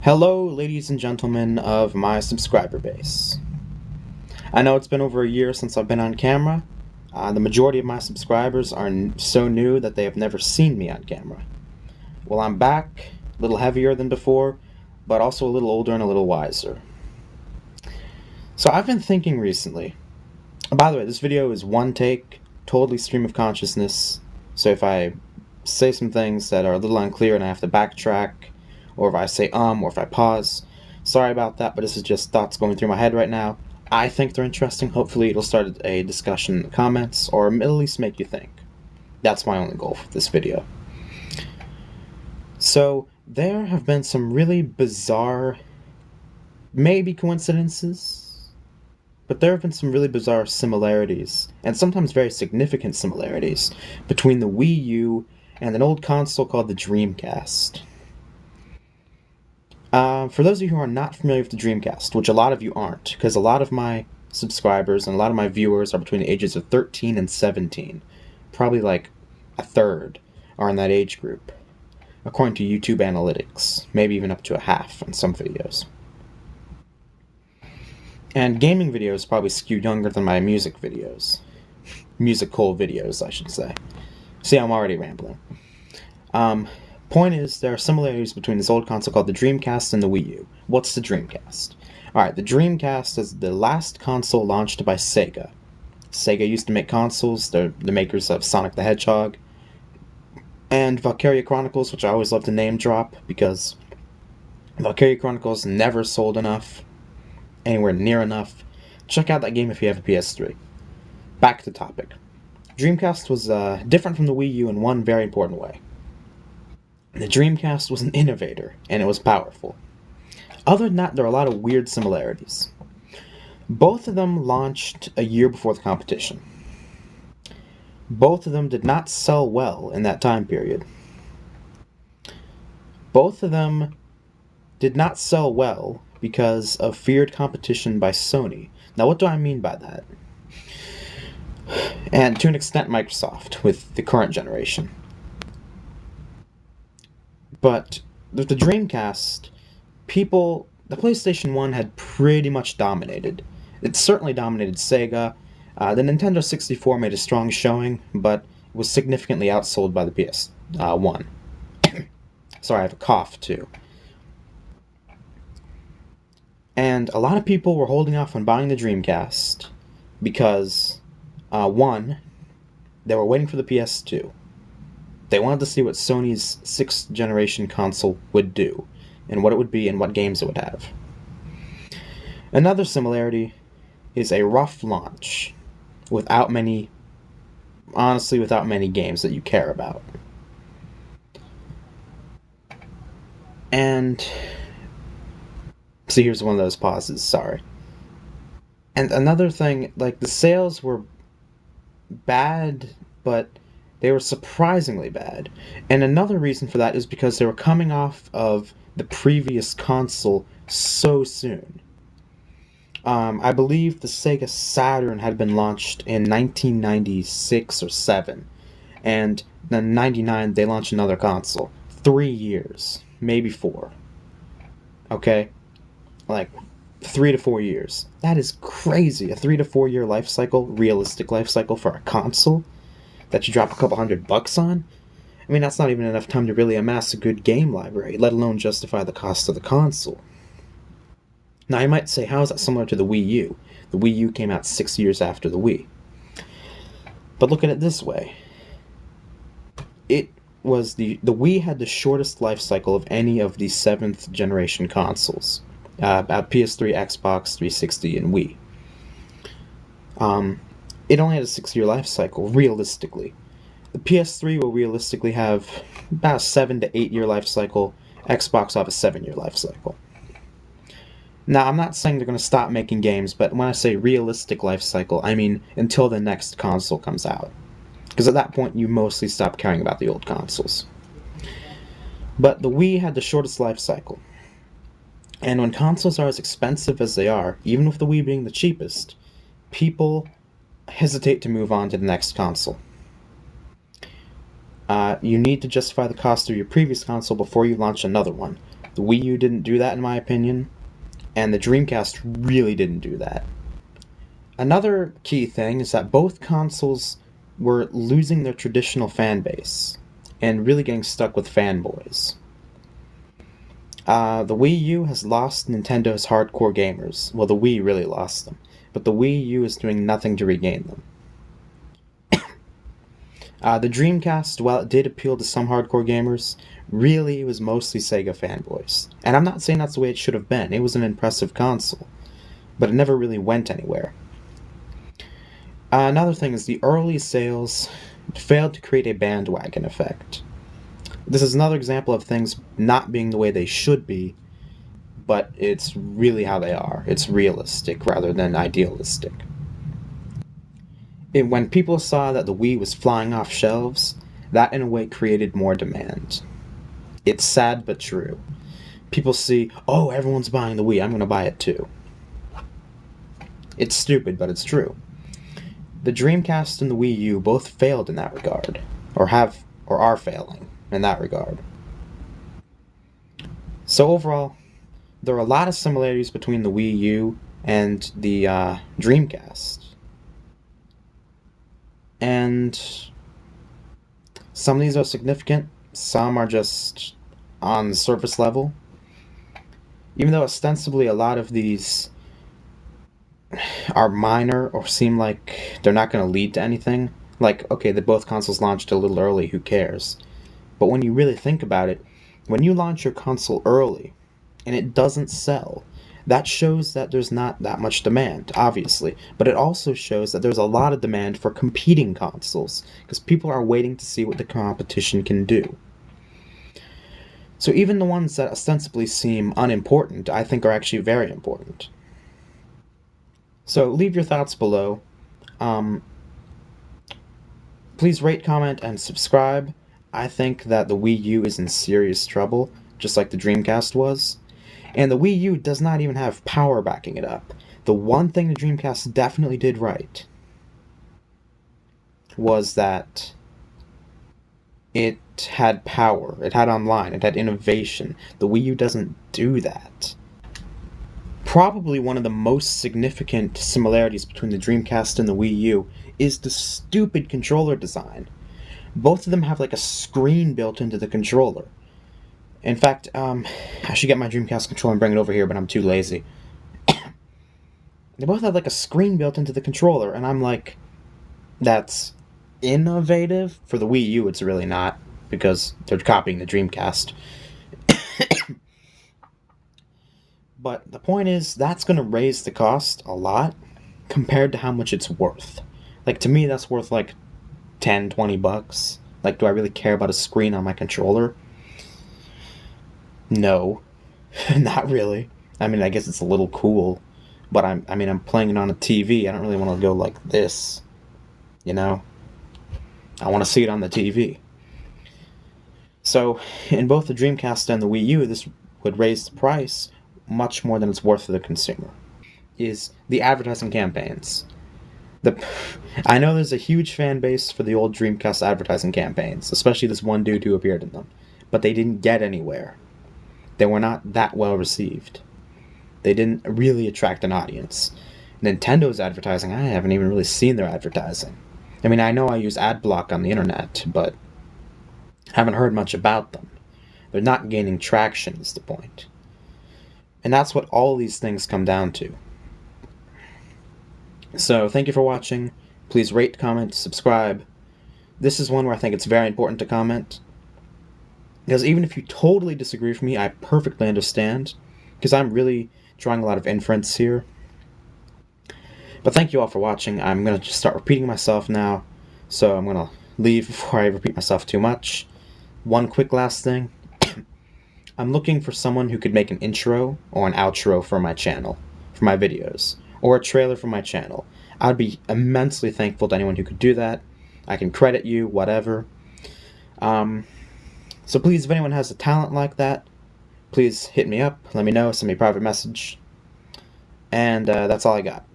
Hello, ladies and gentlemen of my subscriber base. I know it's been over a year since I've been on camera. The majority of my subscribers are so new that they have never seen me on camera. Well, I'm back, a little heavier than before, but also a little older and a little wiser. So I've been thinking recently. By the way, this video is one take, totally stream of consciousness, so if I say some things that are a little unclear and I have to backtrack, or if I say or if I pause, sorry about that, but this is just thoughts going through my head right now. I think they're interesting. Hopefully it'll start a discussion in the comments, or at least make you think. That's my only goal for this video. So, there have been some really bizarre, maybe coincidences, but there have been some really bizarre similarities, and sometimes very significant similarities, between the Wii U and an old console called the Dreamcast. For those of you who are not familiar with the Dreamcast, which a lot of you aren't, because a lot of my subscribers and a lot of my viewers are between the ages of 13 and 17. Probably like a third are in that age group, according to YouTube analytics, maybe even up to a half on some videos. And gaming videos probably skew younger than my music videos. Musical videos, I should say. See, I'm already rambling. Point is, there are similarities between this old console called the Dreamcast and the Wii U. What's the Dreamcast? Alright, the Dreamcast is the last console launched by Sega. Sega used to make consoles. They're the makers of Sonic the Hedgehog and Valkyria Chronicles, which I always love to name drop because Valkyria Chronicles never sold enough, anywhere near enough. Check out that game if you have a PS3. Back to the topic. Dreamcast was different from the Wii U in one very important way. The Dreamcast was an innovator, and it was powerful. Other than that, there are a lot of weird similarities. Both of them launched a year before the competition. Both of them did not sell well in that time period. Both of them did not sell well because of feared competition by Sony. Now, what do I mean by that? And to an extent, Microsoft, with the current generation. But with the Dreamcast, the PlayStation 1 had pretty much dominated. It certainly dominated Sega. The Nintendo 64 made a strong showing, but was significantly outsold by the PS1. Sorry, I have a cough too. And a lot of people were holding off on buying the Dreamcast because, one, they were waiting for the PS2. They wanted to see what Sony's 6th generation console would do, and what it would be and what games it would have. Another similarity is a rough launch, without many games that you care about. And see, here's one of those pauses, sorry. And another thing, like, the sales were bad, but they were surprisingly bad. And another reason for that is because they were coming off of the previous console so soon. I believe the Sega Saturn had been launched in 1996 or 7. And then in 99 they launched another console. 3 years. Maybe 4. Okay? Like, 3 to 4 years. That is crazy. A 3 to 4 year life cycle, realistic life cycle for a console that you drop a couple $100 on? I mean, that's not even enough time to really amass a good game library, let alone justify the cost of the console. Now, you might say, how is that similar to the Wii U? The Wii U came out 6 years after the Wii. But look at it this way. The Wii had the shortest life cycle of any of the 7th generation consoles. About PS3, Xbox 360, and Wii. It only had a 6-year life cycle, realistically. The PS3 will realistically have about a 7 to 8 year life cycle. Xbox will have a 7-year life cycle. Now, I'm not saying they're going to stop making games, but when I say realistic life cycle, I mean until the next console comes out. Because at that point, you mostly stop caring about the old consoles. But the Wii had the shortest life cycle. And when consoles are as expensive as they are, even with the Wii being the cheapest, people hesitate to move on to the next console. You need to justify the cost of your previous console before you launch another one. The Wii U didn't do that, in my opinion, and the Dreamcast really didn't do that. Another key thing is that both consoles were losing their traditional fan base and really getting stuck with fanboys. The Wii U has lost Nintendo's hardcore gamers. Well, the Wii really lost them, but the Wii U is doing nothing to regain them. The Dreamcast, while it did appeal to some hardcore gamers, really it was mostly Sega fanboys. And I'm not saying that's the way it should have been. It was an impressive console, but it never really went anywhere. Another thing is the early sales failed to create a bandwagon effect. This is another example of things not being the way they should be, but it's really how they are. It's realistic rather than idealistic. When people saw that the Wii was flying off shelves, that in a way created more demand. It's sad but true. People see, oh, everyone's buying the Wii, I'm going to buy it too. It's stupid, but it's true. The Dreamcast and the Wii U both failed in that regard, or are failing in that regard. So overall, there are a lot of similarities between the Wii U and the Dreamcast. And some of these are significant, some are just on the surface level. Even though ostensibly a lot of these are minor or seem like they're not going to lead to anything. Like, okay, both consoles launched a little early, who cares? But when you really think about it, when you launch your console early and it doesn't sell, that shows that there's not that much demand, obviously, but it also shows that there's a lot of demand for competing consoles, because people are waiting to see what the competition can do. So even the ones that ostensibly seem unimportant, I think are actually very important. So leave your thoughts below. Please rate, comment, and subscribe. I think that the Wii U is in serious trouble, just like the Dreamcast was. And the Wii U does not even have power backing it up. The one thing the Dreamcast definitely did right was that it had power, it had online, it had innovation. The Wii U doesn't do that. Probably one of the most significant similarities between the Dreamcast and the Wii U is the stupid controller design. Both of them have like a screen built into the controller. In fact, I should get my Dreamcast controller and bring it over here, but I'm too lazy. They both have like a screen built into the controller, and I'm like, that's innovative. For the Wii U, it's really not, because they're copying the Dreamcast. But the point is, that's going to raise the cost a lot compared to how much it's worth. Like, to me, that's worth like 10, 20 bucks. Like, do I really care about a screen on my controller? No, not really. I mean, I guess it's a little cool, but I'm playing it on a TV. I don't really want to go like this, you know? I want to see it on the TV. So, in both the Dreamcast and the Wii U, this would raise the price much more than it's worth to the consumer. Is the advertising campaigns. I know there's a huge fan base for the old Dreamcast advertising campaigns, especially this one dude who appeared in them, but they didn't get anywhere. They were not that well received. They didn't really attract an audience. Nintendo's advertising, I haven't even really seen their advertising. I mean, I know I use AdBlock on the internet, but haven't heard much about them. They're not gaining traction, is the point. And that's what all these things come down to. So, thank you for watching. Please rate, comment, subscribe. This is one where I think it's very important to comment. Because even if you totally disagree with me, I perfectly understand. Because I'm really drawing a lot of inference here. But thank you all for watching. I'm going to just start repeating myself now. So I'm going to leave before I repeat myself too much. One quick last thing. I'm looking for someone who could make an intro or an outro for my channel, for my videos, or a trailer for my channel. I'd be immensely thankful to anyone who could do that. I can credit you, whatever. So please, if anyone has a talent like that, please hit me up, let me know, send me a private message. And that's all I got.